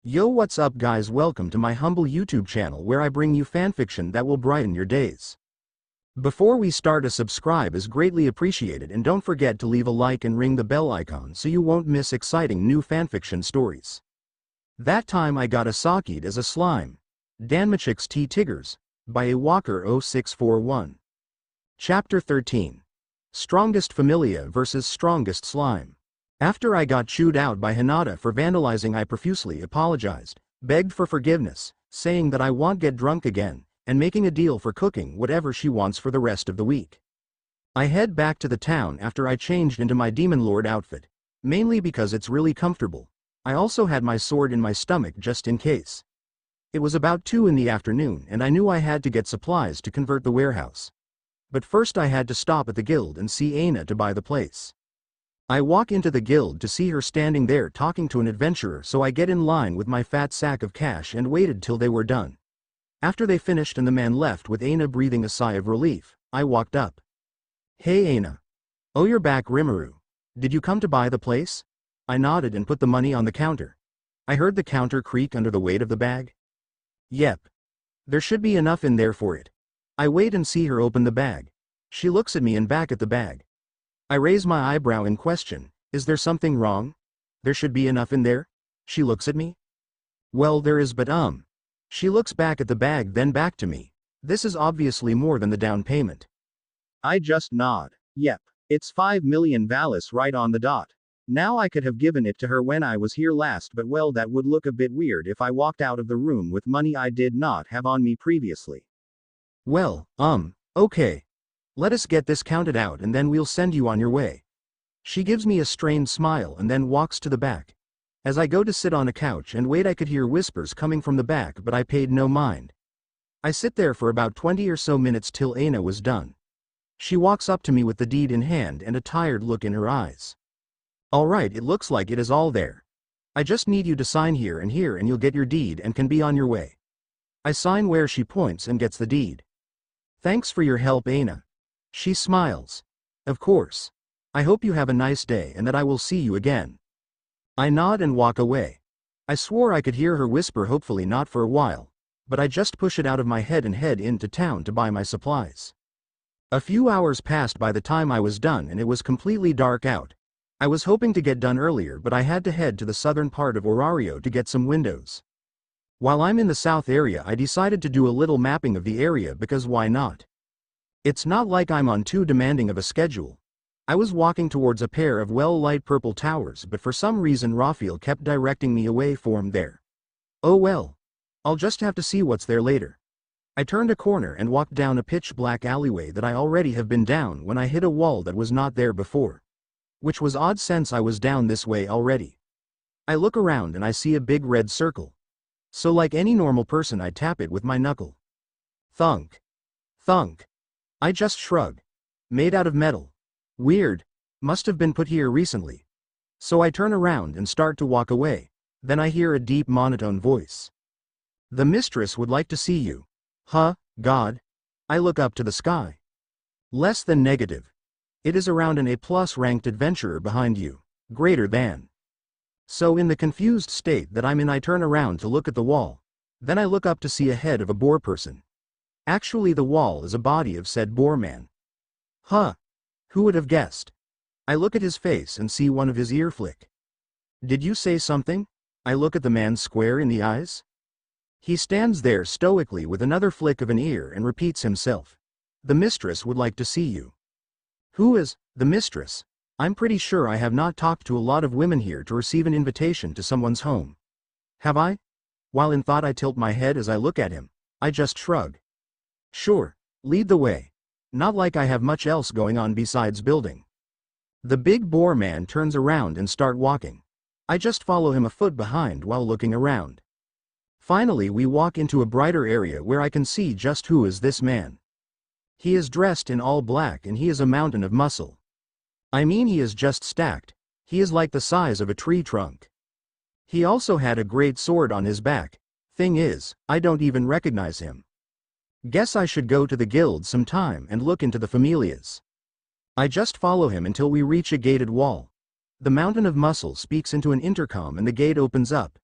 Yo, what's up guys, welcome to my humble YouTube channel where I bring you fanfiction that will brighten your days. Before we start, a subscribe is greatly appreciated, and don't forget to leave a like and ring the bell icon so you won't miss exciting new fanfiction stories. That time I got Isakied as a slime. DanmachixTTIGRS by awalker0641. Chapter 13. Strongest Familia vs Strongest Slime. After I got chewed out by Hinata for vandalizing, I profusely apologized, begged for forgiveness, saying that I won't get drunk again, and making a deal for cooking whatever she wants for the rest of the week. I head back to the town after I changed into my Demon Lord outfit, mainly because it's really comfortable. I also had my sword in my stomach just in case. It was about 2 in the afternoon and I knew I had to get supplies to convert the warehouse. But first I had to stop at the guild and see Aina to buy the place. I walk into the guild to see her standing there talking to an adventurer, so I get in line with my fat sack of cash and waited till they were done. After they finished and the man left with Aina breathing a sigh of relief, I walked up. "Hey Aina. Oh, you're back, Rimuru. Did you come to buy the place?" I nodded and put the money on the counter. I heard the counter creak under the weight of the bag. "Yep. There should be enough in there for it." I wait and see her open the bag. She looks at me and back at the bag. I raise my eyebrow in question. "Is there something wrong? There should be enough in there?" She looks at me. "Well, there is, but She looks back at the bag, then back to me. "This is obviously more than the down payment." I just nod. "Yep. It's 5 million valis right on the dot. Now I could have given it to her when I was here last, but well, that would look a bit weird if I walked out of the room with money I did not have on me previously." "Well, okay. Let us get this counted out and then we'll send you on your way." She gives me a strained smile and then walks to the back. As I go to sit on a couch and wait, I could hear whispers coming from the back, but I paid no mind. I sit there for about 20 or so minutes till Aina was done. She walks up to me with the deed in hand and a tired look in her eyes. "All right, it looks like it is all there. I just need you to sign here and you'll get your deed and can be on your way." I sign where she points and gets the deed. "Thanks for your help, Aina." She smiles. "Of course. I hope you have a nice day and that I will see you again." I nod and walk away. I swore I could hear her whisper "hopefully not for a while," but I just push it out of my head and head into town to buy my supplies. A few hours passed by the time I was done and it was completely dark out. I was hoping to get done earlier, but I had to head to the southern part of Orario to get some windows. While I'm in the south area, I decided to do a little mapping of the area because why not? It's not like I'm on too demanding of a schedule. I was walking towards a pair of light purple towers, but for some reason Raphael kept directing me away from there. Oh well. I'll just have to see what's there later. I turned a corner and walked down a pitch black alleyway that I already have been down when I hit a wall that was not there before. Which was odd since I was down this way already. I look around and I see a big red circle. So like any normal person, I tap it with my knuckle. Thunk. Thunk. I just shrug. Made out of metal. Weird. Must have been put here recently. So I turn around and start to walk away. Then I hear a deep monotone voice. "The mistress would like to see you." Huh, God. I look up to the sky. Less than negative. It is around an A+ ranked adventurer behind you. Greater than. So in the confused state that I'm in, I turn around to look at the wall. Then I look up to see a head of a boar person. Actually, the wall is a body of said boar man. Huh. Who would have guessed? I look at his face and see one of his ear flick. "Did you say something?" I look at the man square in the eyes. He stands there stoically with another flick of an ear and repeats himself. "The mistress would like to see you." Who is the mistress? I'm pretty sure I have not talked to a lot of women here to receive an invitation to someone's home. Have I? While in thought, I tilt my head as I look at him. I just shrug. "Sure, lead the way. Not like I have much else going on besides building." The big boar man turns around and start walking. I just follow him a foot behind while looking around. Finally we walk into a brighter area where I can see just who is this man. He is dressed in all black and he is a mountain of muscle. I mean, he is just stacked. He is like the size of a tree trunk. He also had a great sword on his back. Thing is, I don't even recognize him. Guess I should go to the guild sometime and look into the familias. I just follow him until we reach a gated wall. The mountain of muscle speaks into an intercom and the gate opens up.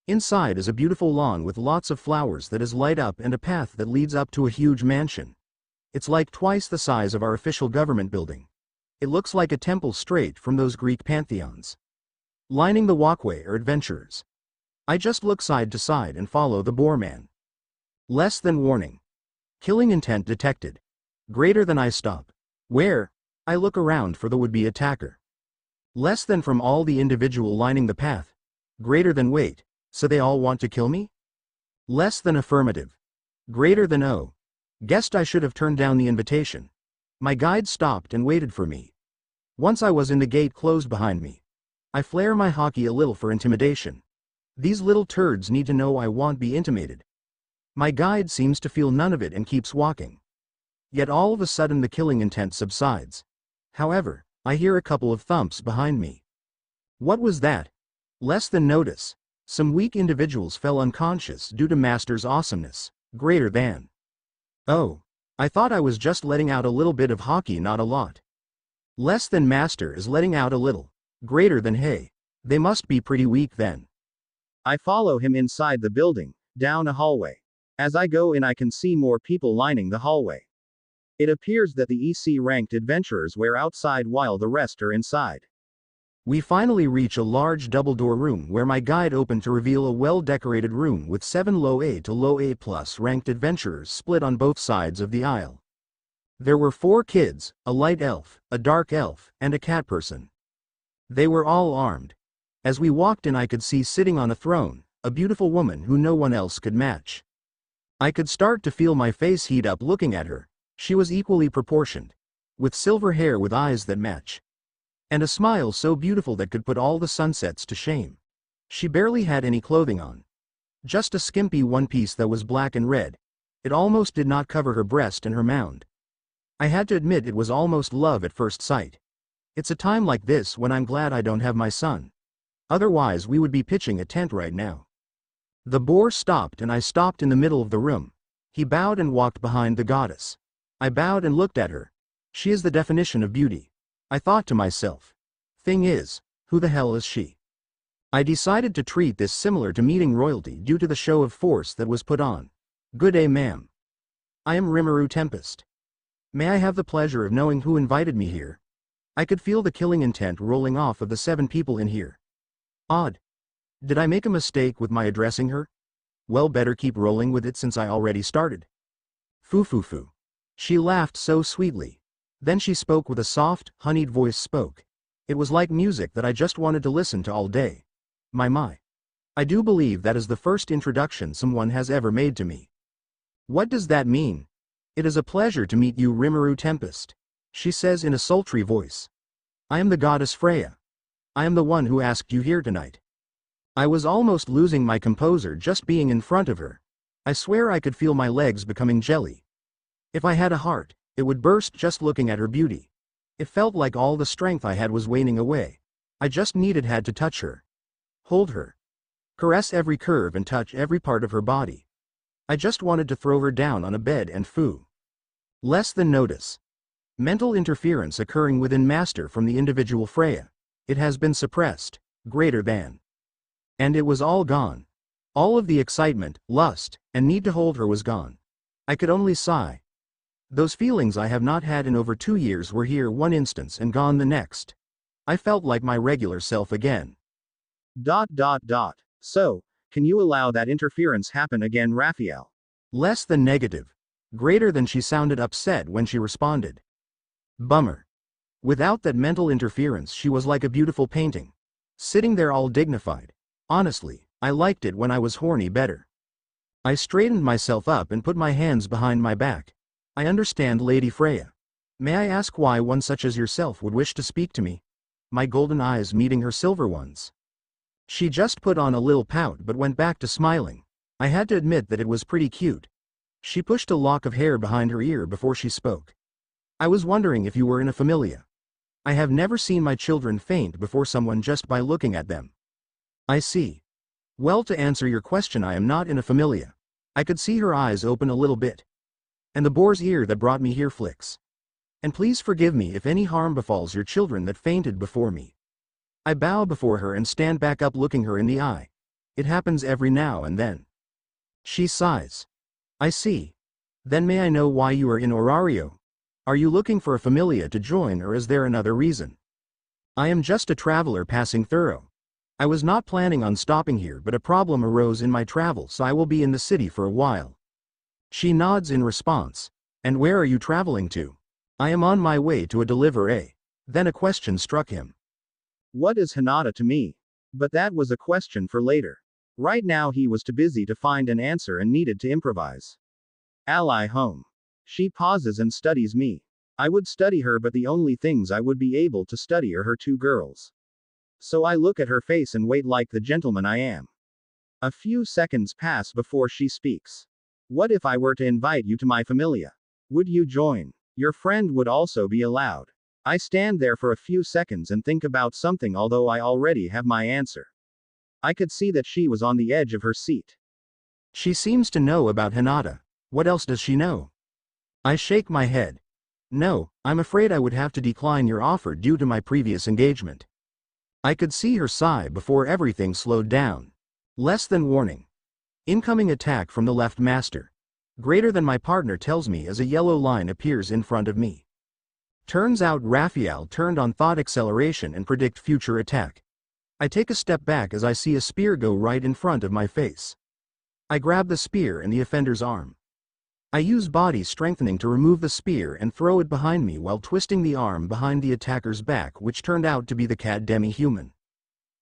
Inside is a beautiful lawn with lots of flowers that is light up and a path that leads up to a huge mansion. It's like twice the size of our official government building. It looks like a temple straight from those Greek pantheons. Lining the walkway are adventurers. I just look side to side and follow the boar man. Less than warning. Killing intent detected. Greater than I stop. Where? I look around for the would-be attacker. Less than from all the individual lining the path. Greater than wait, so they all want to kill me? Less than affirmative. Greater than oh. Guessed I should have turned down the invitation. My guide stopped and waited for me. Once I was in, the gate closed behind me. I flare my hockey a little for intimidation. These little turds need to know I won't be intimidated. My guide seems to feel none of it and keeps walking. Yet all of a sudden the killing intent subsides. However, I hear a couple of thumps behind me. What was that? Less than notice. Some weak individuals fell unconscious due to Master's awesomeness. Greater than. Oh. I thought I was just letting out a little bit of hockey, not a lot. Less than Master is letting out a little. Greater than hey. They must be pretty weak then. I follow him inside the building, down a hallway. As I go in I can see more people lining the hallway. It appears that the EC-ranked adventurers were outside while the rest are inside. We finally reach a large double-door room where my guide opened to reveal a well-decorated room with 7 low A to low A+ ranked adventurers split on both sides of the aisle. There were 4 kids, a light elf, a dark elf, and a cat person. They were all armed. As we walked in I could see sitting on a throne, a beautiful woman who no one else could match. I could start to feel my face heat up looking at her. She was equally proportioned. With silver hair with eyes that match. And a smile so beautiful that could put all the sunsets to shame. She barely had any clothing on. Just a skimpy one piece that was black and red. It almost did not cover her breast and her mound. I had to admit it was almost love at first sight. It's a time like this when I'm glad I don't have my son. Otherwise we would be pitching a tent right now. The boar stopped and I stopped in the middle of the room. He bowed and walked behind the goddess. I bowed and looked at her. She is the definition of beauty. I thought to myself. Thing is, who the hell is she? I decided to treat this similar to meeting royalty due to the show of force that was put on. Good day, ma'am. I am Rimuru Tempest. May I have the pleasure of knowing who invited me here? I could feel the killing intent rolling off of the 7 people in here. Odd. Did I make a mistake with my addressing her? Well, better keep rolling with it since I already started. Foo. She laughed so sweetly. Then she spoke with a soft, honeyed voice spoke. It was like music that I just wanted to listen to all day. My. I do believe that is the first introduction someone has ever made to me. What does that mean? It is a pleasure to meet you, Rimuru Tempest. She says in a sultry voice. I am the Goddess Freya. I am the one who asked you here tonight. I was almost losing my composure just being in front of her. I swear I could feel my legs becoming jelly. If I had a heart, it would burst just looking at her beauty. It felt like all the strength I had was waning away. I just had to touch her. Hold her. Caress every curve and touch every part of her body. I just wanted to throw her down on a bed and foo. Less than notice. Mental interference occurring within Master from the individual Freya. It has been suppressed. Greater than. And it was all gone. All of the excitement, lust, and need to hold her was gone. I could only sigh. Those feelings I have not had in over 2 years were here one instance and gone the next. I felt like my regular self again. ... So, can you allow that interference happen again, Raphael? Less than negative. Greater than. She sounded upset when she responded. Bummer. Without that mental interference she was like a beautiful painting. Sitting there all dignified. Honestly, I liked it when I was horny better. I straightened myself up and put my hands behind my back. I understand, Lady Freya. May I ask why one such as yourself would wish to speak to me? My golden eyes meeting her silver ones. She just put on a little pout but went back to smiling. I had to admit that it was pretty cute. She pushed a lock of hair behind her ear before she spoke. I was wondering if you were in a familia. I have never seen my children faint before someone just by looking at them. I see. Well, to answer your question, I am not in a familia. I could see her eyes open a little bit. And the boar's ear that brought me here flicks. And please forgive me if any harm befalls your children that fainted before me. I bow before her and stand back up looking her in the eye. It happens every now and then. She sighs. I see. Then may I know why you are in Orario? Are you looking for a familia to join, or is there another reason? I am just a traveler passing through. I was not planning on stopping here, but a problem arose in my travels, so I will be in the city for a while. She nods in response. And where are you traveling to? I am on my way to deliver a. Then a question struck him. What is Hinata to me? But that was a question for later. Right now he was too busy to find an answer and needed to improvise. Ally home. She pauses and studies me. I would study her, but the only things I would be able to study are her two girls. So I look at her face and wait like the gentleman I am. A few seconds pass before she speaks. What if I were to invite you to my familia? Would you join? Your friend would also be allowed. I stand there for a few seconds and think about something, although I already have my answer. I could see that she was on the edge of her seat. She seems to know about Hinata. What else does she know? I shake my head. No, I'm afraid I would have to decline your offer due to my previous engagement. I could see her sigh before everything slowed down. Less than warning. Incoming attack from the left master. Greater than my partner tells me as a yellow line appears in front of me. Turns out Raphael turned on thought acceleration and predict future attack. I take a step back as I see a spear go right in front of my face. I grab the spear and the offender's arm. I use body strengthening to remove the spear and throw it behind me while twisting the arm behind the attacker's back, which turned out to be the cat demi-human.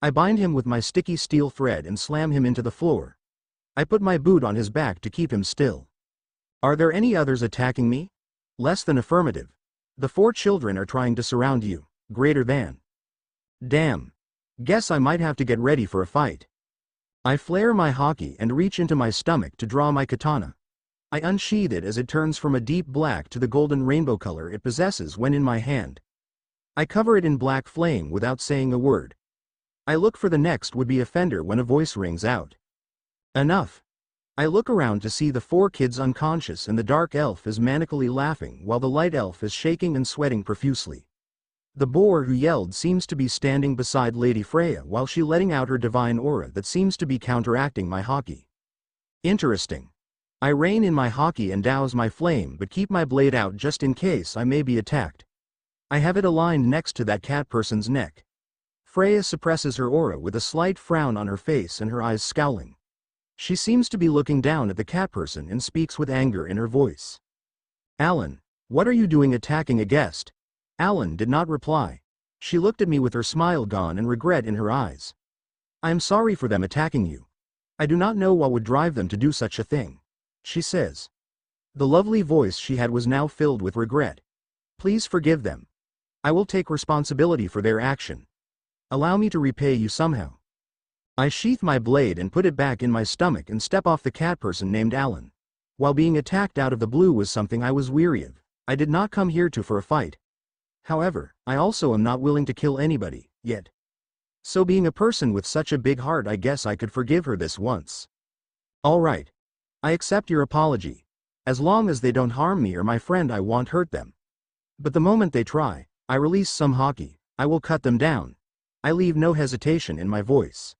I bind him with my sticky steel thread and slam him into the floor. I put my boot on his back to keep him still. Are there any others attacking me? Less than affirmative. The 4 children are trying to surround you. Greater than. Damn. Guess I might have to get ready for a fight. I flare my haki and reach into my stomach to draw my katana. I unsheath it as it turns from a deep black to the golden rainbow color it possesses when in my hand. I cover it in black flame without saying a word. I look for the next would-be offender when a voice rings out. Enough. I look around to see the 4 kids unconscious and the dark elf is manically laughing while the light elf is shaking and sweating profusely. The boar who yelled seems to be standing beside Lady Freya while she letting out her divine aura that seems to be counteracting my haki. Interesting. I rein in my haki and douse my flame but keep my blade out just in case I may be attacked. I have it aligned next to that cat person's neck. Freya suppresses her aura with a slight frown on her face and her eyes scowling. She seems to be looking down at the cat person and speaks with anger in her voice. Alan, what are you doing attacking a guest? Alan did not reply. She looked at me with her smile gone and regret in her eyes. I am sorry for them attacking you. I do not know what would drive them to do such a thing, she says. The lovely voice she had was now filled with regret. Please forgive them. I will take responsibility for their action. Allow me to repay you somehow. I sheath my blade and put it back in my stomach and step off the cat person named Alan. While being attacked out of the blue was something I was weary of, I did not come here for a fight. However, I also am not willing to kill anybody, yet. So being a person with such a big heart, I guess I could forgive her this once. Alright. I accept your apology. As long as they don't harm me or my friend, I won't hurt them. But the moment they try, I release some haki, I will cut them down. I leave no hesitation in my voice.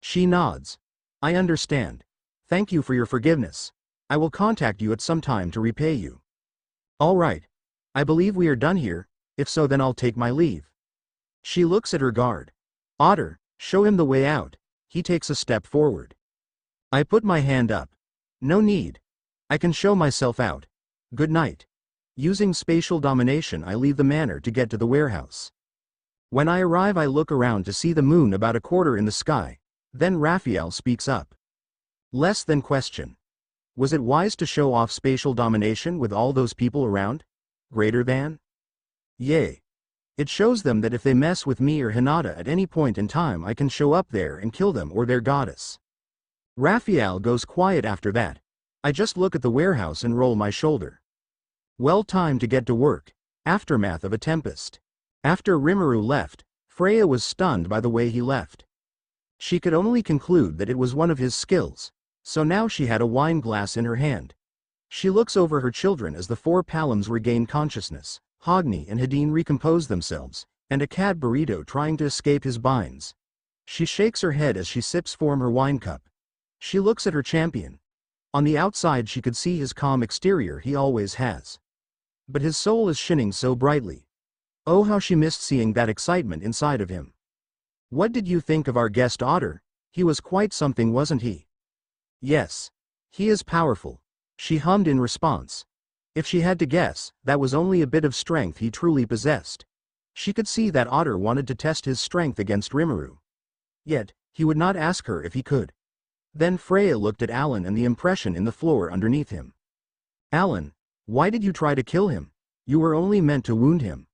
She nods. I understand. Thank you for your forgiveness. I will contact you at some time to repay you. Alright. I believe we are done here, if so then I'll take my leave. She looks at her guard. Otter, show him the way out. He takes a step forward. I put my hand up. No need. I can show myself out. Good night. Using spatial domination I leave the manor to get to the warehouse. When I arrive I look around to see the moon about a quarter in the sky. Then Raphael speaks up. Less than question. Was it wise to show off spatial domination with all those people around? Greater than? Yay. It shows them that if they mess with me or Hinata at any point in time I can show up there and kill them or their goddess. Raphael goes quiet after that. I just look at the warehouse and roll my shoulder. Well, time to get to work. Aftermath of a tempest. After Rimuru left, Freya was stunned by the way he left. She could only conclude that it was one of his skills, so now she had a wine glass in her hand. She looks over her children as the 4 Palams regain consciousness, Hogni and Hadine recompose themselves, and a cat burrito trying to escape his binds. She shakes her head as she sips from her wine cup. She looks at her champion. On the outside she could see his calm exterior he always has. But his soul is shining so brightly. Oh, how she missed seeing that excitement inside of him. What did you think of our guest otter? He was quite something, wasn't he? Yes. He is powerful, she hummed in response. If she had to guess, that was only a bit of strength he truly possessed. She could see that Otter wanted to test his strength against Rimuru. Yet, he would not ask her if he could. Then Freya looked at Alan and the impression in the floor underneath him. Alan, why did you try to kill him? You were only meant to wound him.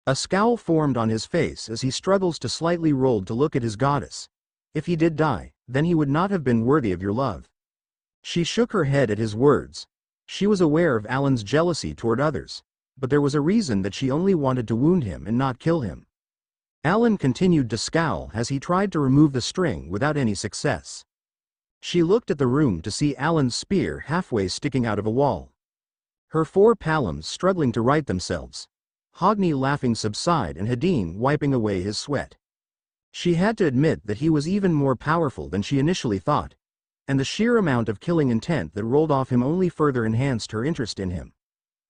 A scowl formed on his face as he struggles to slightly roll to look at his goddess. If he did die, then he would not have been worthy of your love. She shook her head at his words. She was aware of Alan's jealousy toward others, but there was a reason that she only wanted to wound him and not kill him. Alan continued to scowl as he tried to remove the string without any success. She looked at the room to see Alan's spear halfway sticking out of a wall. Her four palms struggling to right themselves. Hogni laughing subside and Hadine wiping away his sweat. She had to admit that he was even more powerful than she initially thought, and the sheer amount of killing intent that rolled off him only further enhanced her interest in him.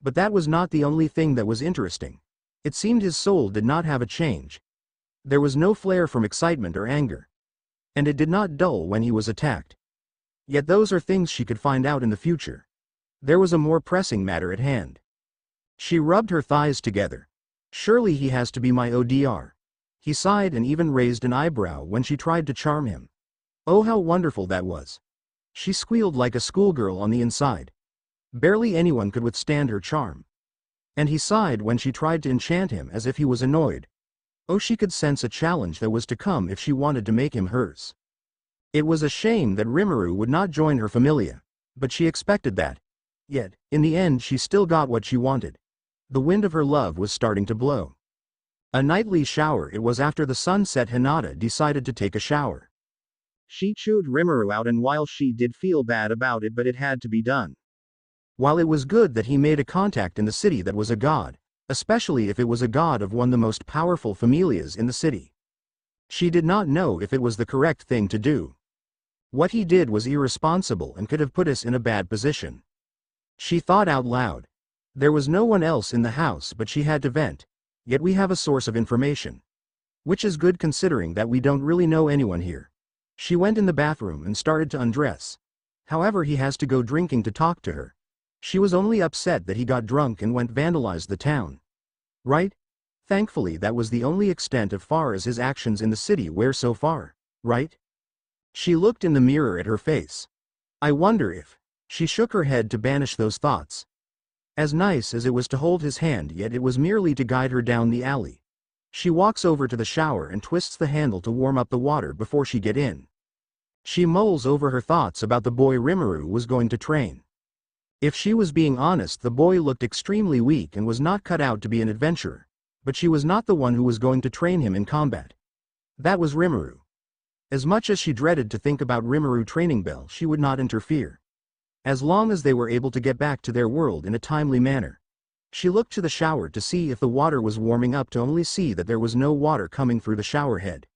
But that was not the only thing that was interesting. It seemed his soul did not have a change. There was no flare from excitement or anger. And it did not dull when he was attacked. Yet those are things she could find out in the future. There was a more pressing matter at hand. She rubbed her thighs together. Surely he has to be my ODR. He sighed and even raised an eyebrow when she tried to charm him. Oh, how wonderful that was. She squealed like a schoolgirl on the inside. Barely anyone could withstand her charm. And he sighed when she tried to enchant him as if he was annoyed. Oh, she could sense a challenge that was to come if she wanted to make him hers. It was a shame that Rimuru would not join her familia, but she expected that. Yet, in the end she still got what she wanted. The wind of her love was starting to blow. A nightly shower it was. After the sun set, Hinata decided to take a shower. She chewed Rimuru out, and while she did feel bad about it, but it had to be done. While it was good that he made a contact in the city that was a god, especially if it was a god of one of the most powerful familias in the city. She did not know if it was the correct thing to do. What he did was irresponsible and could have put us in a bad position. She thought out loud. There was no one else in the house, but she had to vent. Yet we have a source of information. Which is good considering that we don't really know anyone here. She went in the bathroom and started to undress. However, he has to go drinking to talk to her. She was only upset that he got drunk and went vandalized the town. Right? Thankfully that was the only extent of far as his actions in the city were so far, right? She looked in the mirror at her face. I wonder if. She shook her head to banish those thoughts. As nice as it was to hold his hand, yet it was merely to guide her down the alley. She walks over to the shower and twists the handle to warm up the water before she get in. She mulls over her thoughts about the boy Rimuru was going to train. If she was being honest, the boy looked extremely weak and was not cut out to be an adventurer, but she was not the one who was going to train him in combat. That was Rimuru. As much as she dreaded to think about Rimuru training Bell, she would not interfere. As long as they were able to get back to their world in a timely manner. She looked to the shower to see if the water was warming up, to only see that there was no water coming through the shower head.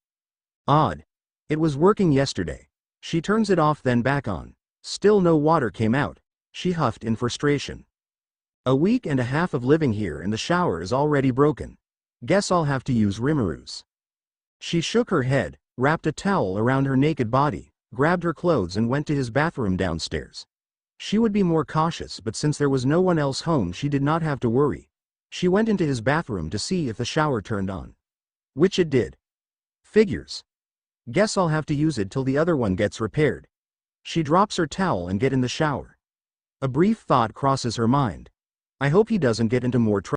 Odd. It was working yesterday. She turns it off then back on. Still no water came out. She huffed in frustration. A week and a half of living here and the shower is already broken. Guess I'll have to use Rimuru's. She shook her head, wrapped a towel around her naked body, grabbed her clothes and went to his bathroom downstairs. She would be more cautious, but since there was no one else home she did not have to worry. She went into his bathroom to see if the shower turned on. Which it did. Figures. Guess I'll have to use it till the other one gets repaired. She drops her towel and get in the shower. A brief thought crosses her mind. I hope he doesn't get into more trouble.